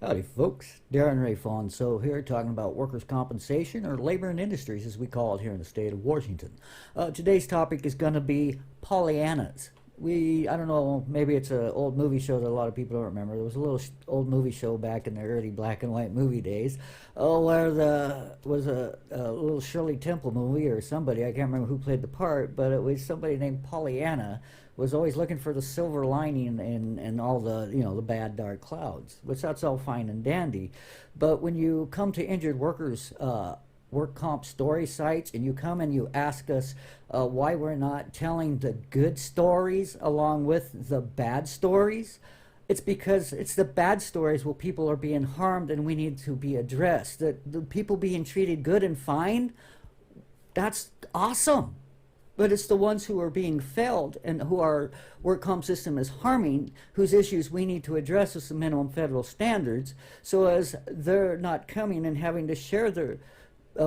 Howdy, folks. Darren Ray Fonso here, talking about workers' compensation, or labor and industries as we call it here in the state of Washington. Today's topic is going to be Pollyannas. I don't know, maybe it's an old movie show that a lot of people don't remember. There was a little old movie show back in the early black and white movie days, where there was a little Shirley Temple movie, or somebody, I can't remember who played the part, but it was somebody named Pollyanna, was always looking for the silver lining in all the, the bad dark clouds, which that's all fine and dandy. But when you come to injured workers work comp story sites, and you come and you ask us why we're not telling the good stories along with the bad stories, it's because it's the bad stories where people are being harmed and we need to be addressed. The people being treated good and fine, that's awesome. But it's the ones who are being failed and who our work comp system is harming, whose issues we need to address with the minimum federal standards, so as they're not coming and having to share their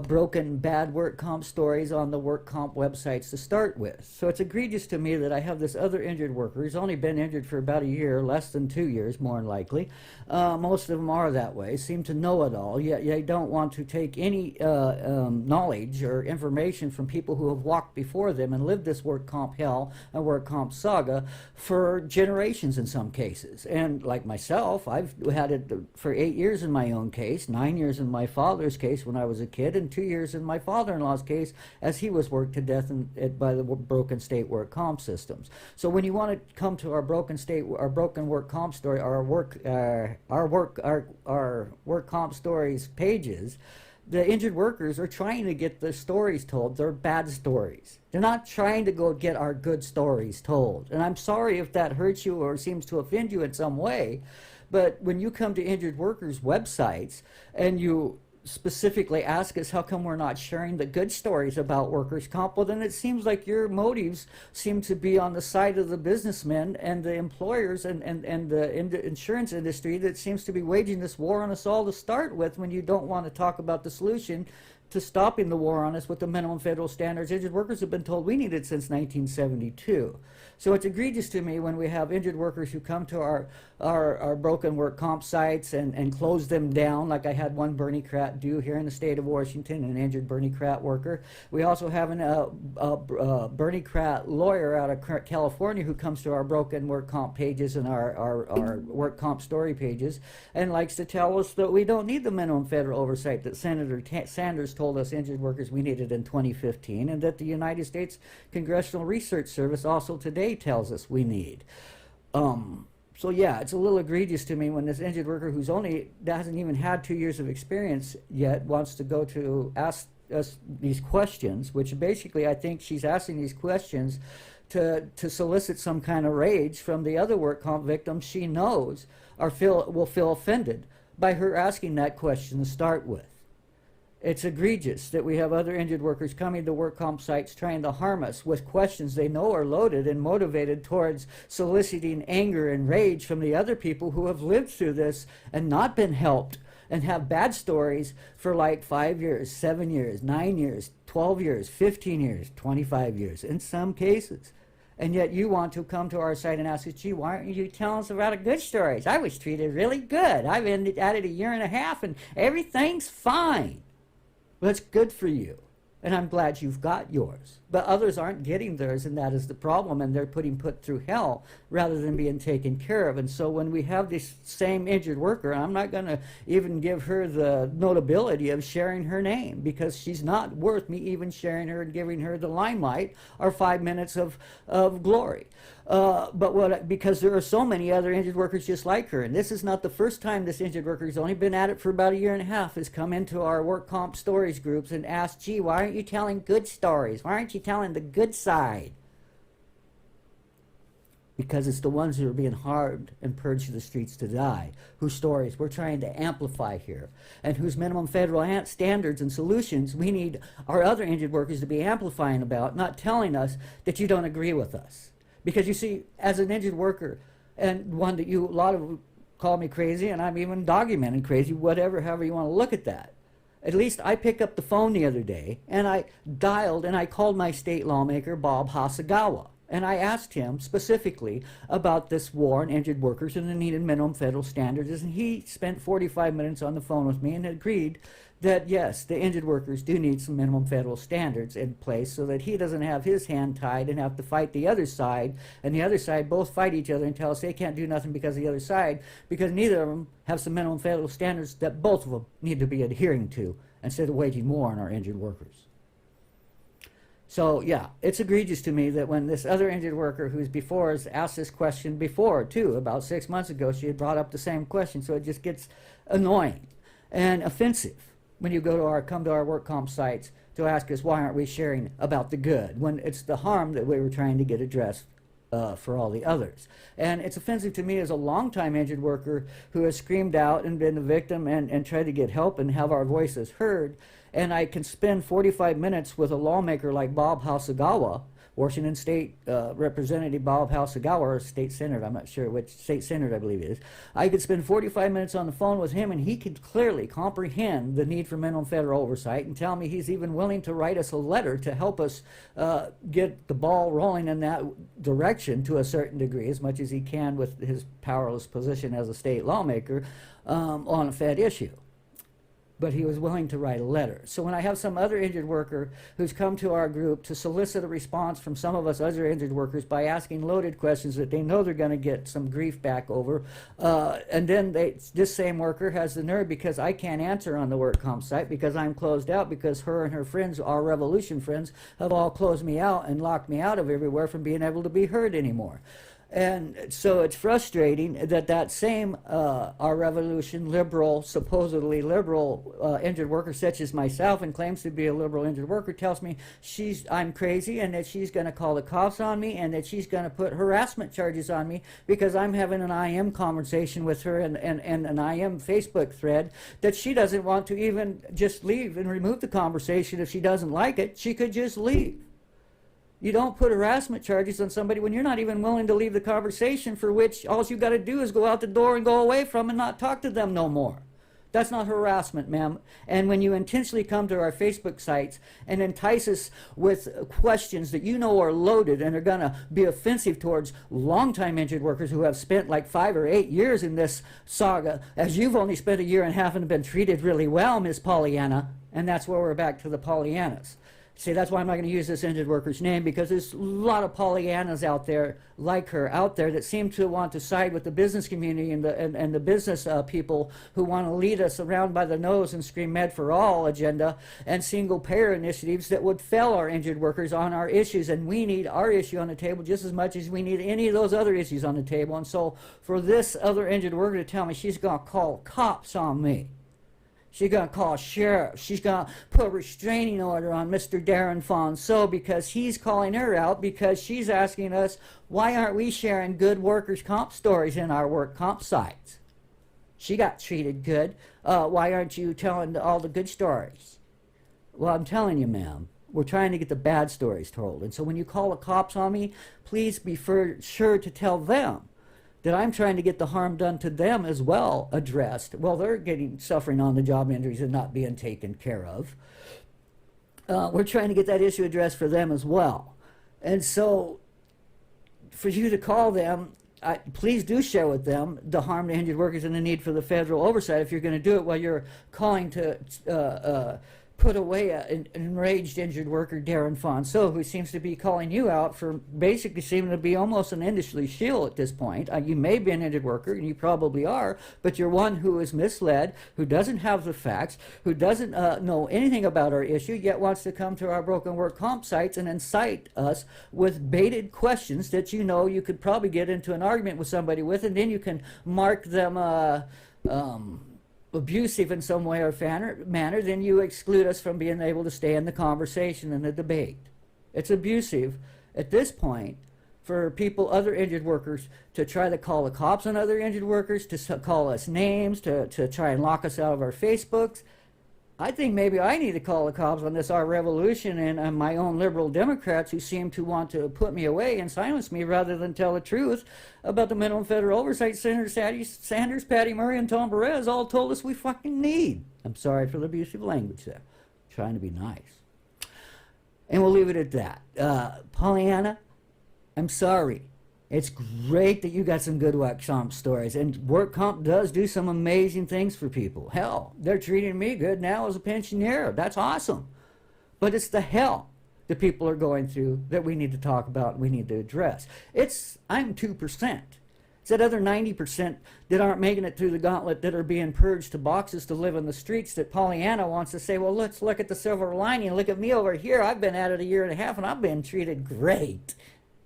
broken, bad work comp stories on the work comp websites to start with. So it's egregious to me that I have this other injured worker who's only been injured for about a year, less than 2 years, more than likely. Most of them are that way, seem to know it all, yet they don't want to take any knowledge or information from people who have walked before them and lived this work comp hell and work comp saga for generations in some cases. And like myself, I've had it for 8 years in my own case, 9 years in my father's case when I was a kid, and 2 years in my father-in-law's case as he was worked to death by the broken state work comp systems. So when you want to come to our broken work comp story, our work comp stories pages, the injured workers are trying to get the stories told. They're bad stories. They're not trying to go get our good stories told. And I'm sorry if that hurts you or seems to offend you in some way, but when you come to injured workers' websites and you specifically ask us how come we're not sharing the good stories about workers' comp, well, then it seems like your motives seem to be on the side of the businessmen and the employers and the insurance industry that seems to be waging this war on us all to start with, when you don't want to talk about the solution to stopping the war on us with the minimum federal standards injured workers have been told we needed since 1972. So it's egregious to me when we have injured workers who come to our broken work comp sites and close them down, like I had one Bernie Krat do here in the state of Washington, an injured Bernie Krat worker. We also have a Bernie Krat lawyer out of California who comes to our broken work comp pages and our work comp story pages and likes to tell us that we don't need the minimum federal oversight that Senator Sanders told us injured workers we needed in 2015, and that the United States Congressional Research Service also today tells us we need. So yeah, it's a little egregious to me when this injured worker who's hasn't even had 2 years of experience yet wants to go to ask us these questions, which basically I think she's asking these questions to solicit some kind of rage from the other work comp victims she knows will feel offended by her asking that question to start with. It's egregious that we have other injured workers coming to work comp sites trying to harm us with questions they know are loaded and motivated towards soliciting anger and rage from the other people who have lived through this and not been helped and have bad stories for like 5 years, 7 years, 9 years, 12 years, 15 years, 25 years in some cases. And yet you want to come to our site and ask us, gee, why aren't you telling us about the good stories? I was treated really good. I've been at it a year and a half and everything's fine. Well, that's good for you, and I'm glad you've got yours. But others aren't getting theirs, and that is the problem, and they're put through hell rather than being taken care of. And so when we have this same injured worker, I'm not going to even give her the notability of sharing her name, because she's not worth me even sharing her and giving her the limelight or 5 minutes of glory. Because there are so many other injured workers just like her, and this is not the first time this injured worker who's only been at it for about a year and a half has come into our work comp stories groups and asked, gee, why aren't you telling good stories? Why aren't you telling the good side? Because it's the ones who are being harmed and purged to the streets to die, whose stories we're trying to amplify here, and whose minimum federal standards and solutions we need our other injured workers to be amplifying about, not telling us that you don't agree with us. Because you see, as an injured worker, and one that a lot of call me crazy, and I'm even documenting crazy, however you want to look at that. At least I picked up the phone the other day, and I dialed and I called my state lawmaker, Bob Hasagawa. And I asked him specifically about this war on injured workers and the needed minimum federal standards, and he spent 45 minutes on the phone with me and agreed that yes, the injured workers do need some minimum federal standards in place so that he doesn't have his hand tied and have to fight the other side, and the other side both fight each other and tell us they can't do nothing because of the other side, because neither of them have some minimum federal standards that both of them need to be adhering to instead of waging war on our injured workers. So yeah, it's egregious to me that when this other injured worker who's before us asked this question before too, about 6 months ago, she had brought up the same question, so it just gets annoying and offensive when you come to our work comp sites to ask us why aren't we sharing about the good, when it's the harm that we were trying to get addressed for all the others. And it's offensive to me as a longtime injured worker who has screamed out and been a victim and tried to get help and have our voices heard. And I can spend 45 minutes with a lawmaker like Bob Hasagawa, Washington State Representative Bob Hasagawa, or State Senator, I'm not sure which, State Senator I believe it is. I could spend 45 minutes on the phone with him and he could clearly comprehend the need for minimum federal oversight and tell me he's even willing to write us a letter to help us get the ball rolling in that direction to a certain degree, as much as he can with his powerless position as a state lawmaker on a Fed issue. But he was willing to write a letter. So when I have some other injured worker who's come to our group to solicit a response from some of us other injured workers by asking loaded questions that they know they're going to get some grief back over, and then this same worker has the nerve, because I can't answer on the work comp site because I'm closed out, because her and her friends, our revolution friends, have all closed me out and locked me out of everywhere from being able to be heard anymore. And so it's frustrating that that same our revolution liberal, supposedly liberal injured worker such as myself, and claims to be a liberal injured worker, tells me I'm crazy and that she's going to call the cops on me and that she's going to put harassment charges on me because I'm having an IM conversation with her and an IM Facebook thread that she doesn't want to even just leave and remove the conversation. If she doesn't like it, she could just leave. You don't put harassment charges on somebody when you're not even willing to leave the conversation, for which all you got to do is go out the door and go away from and not talk to them no more. That's not harassment, ma'am. And when you intentionally come to our Facebook sites and entice us with questions that you know are loaded and are going to be offensive towards longtime injured workers who have spent like 5 or 8 years in this saga, as you've only spent 1.5 years and been treated really well, Miss Pollyanna, and that's where we're back to the Pollyannas. See, that's why I'm not going to use this injured worker's name, because there's a lot of Pollyannas out there, like her, out there that seem to want to side with the business community and the business people who want to lead us around by the nose and scream Med for All agenda and single-payer initiatives that would fail our injured workers on our issues. And we need our issue on the table just as much as we need any of those other issues on the table. And so for this other injured worker to tell me she's going to call cops on me, she's going to call sheriff, she's going to put a restraining order on Mr. Darren Fonso because he's calling her out because she's asking us, why aren't we sharing good workers' comp stories in our work comp sites? She got treated good. Why aren't you telling all the good stories? Well, I'm telling you, ma'am, we're trying to get the bad stories told. And so when you call the cops on me, please be sure to tell them that I'm trying to get the harm done to them as well addressed. Well, they're suffering on the job injuries and not being taken care of. We're trying to get that issue addressed for them as well. And so for you to call them, please do share with them the harm to injured workers and the need for the federal oversight if you're going to do it while you're calling to put away an enraged injured worker, Darren Fonso, who seems to be calling you out for basically seeming to be almost an industry shield at this point. You may be an injured worker, and you probably are, but you're one who is misled, who doesn't have the facts, who doesn't know anything about our issue, yet wants to come to our broken work comp sites and incite us with baited questions that you know you could probably get into an argument with somebody with, and then you can mark them abusive in some way or manner, then you exclude us from being able to stay in the conversation and the debate. It's abusive at this point for other injured workers, to try to call the cops on other injured workers, to call us names, to try and lock us out of our Facebooks. I think maybe I need to call the cops on this, our revolution, and my own liberal Democrats who seem to want to put me away and silence me rather than tell the truth about the minimum federal oversight Senator Sanders, Patty Murray, and Tom Perez all told us we fucking need. I'm sorry for the abusive language there. I'm trying to be nice. And we'll leave it at that. Pollyanna, I'm sorry. It's great that you got some good work comp stories, and work comp does do some amazing things for people. Hell, they're treating me good now as a pensioner. That's awesome. But it's the hell that people are going through that we need to talk about and we need to address. I'm 2%. It's that other 90% that aren't making it through the gauntlet, that are being purged to boxes to live in the streets, that Pollyanna wants to say, well, let's look at the silver lining. Look at me over here. I've been at it a year and a half and I've been treated great.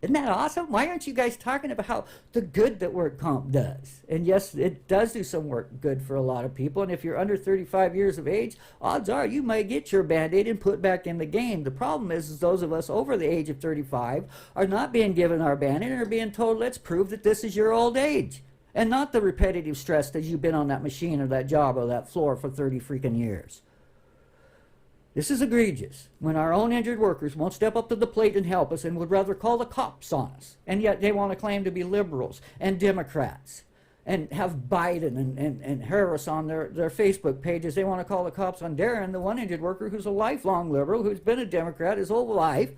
Isn't that awesome? Why aren't you guys talking about how the good that work comp does? And yes, it does do some work good for a lot of people. And if you're under 35 years of age, odds are you may get your Band-Aid and put back in the game. The problem is those of us over the age of 35 are not being given our Band-Aid and are being told, let's prove that this is your old age. And not the repetitive stress that you've been on that machine or that job or that floor for 30 freaking years. This is egregious when our own injured workers won't step up to the plate and help us and would rather call the cops on us. And yet they want to claim to be liberals and Democrats and have Biden and Harris on their Facebook pages. They want to call the cops on Darren, the one injured worker who's a lifelong liberal, who's been a Democrat his whole life,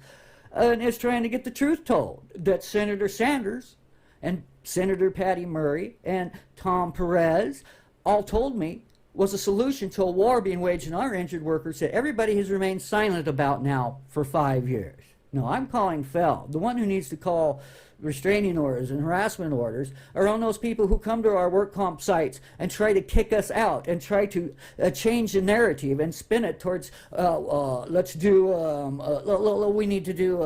and is trying to get the truth told. That Senator Sanders and Senator Patty Murray and Tom Perez all told me was a solution to a war being waged on our injured workers that everybody has remained silent about now for 5 years. No, I'm calling Fell. The one who needs to call restraining orders and harassment orders are on those people who come to our work comp sites and try to kick us out and try to change the narrative and spin it towards we need to do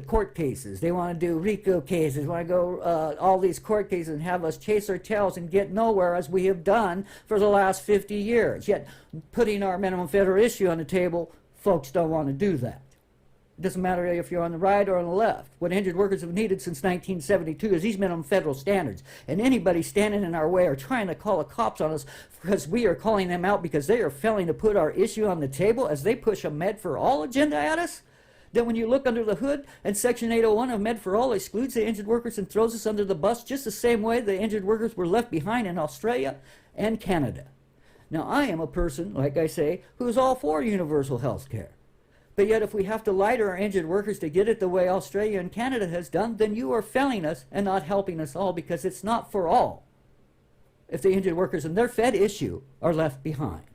court cases. They want to do RICO cases, want to go all these court cases and have us chase our tails and get nowhere, as we have done for the last 50 years. Yet putting our minimum federal issue on the table, folks don't want to do that. It doesn't matter if you're on the right or on the left. What injured workers have needed since 1972 is these minimum federal standards. And anybody standing in our way or trying to call the cops on us because we are calling them out because they are failing to put our issue on the table as they push a Med for All agenda at us, then when you look under the hood and Section 801 of Med for All excludes the injured workers and throws us under the bus just the same way the injured workers were left behind in Australia and Canada. Now, I am a person, like I say, who is all for universal health care. But yet if we have to lie to our injured workers to get it the way Australia and Canada has done, then you are failing us and not helping us all, because it's not for all if the injured workers and their Fed issue are left behind.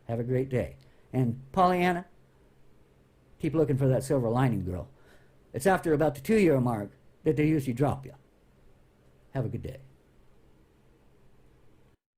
Have a great day. And Pollyanna, keep looking for that silver lining, girl. It's after about the 2-year mark that they usually drop you. Have a good day.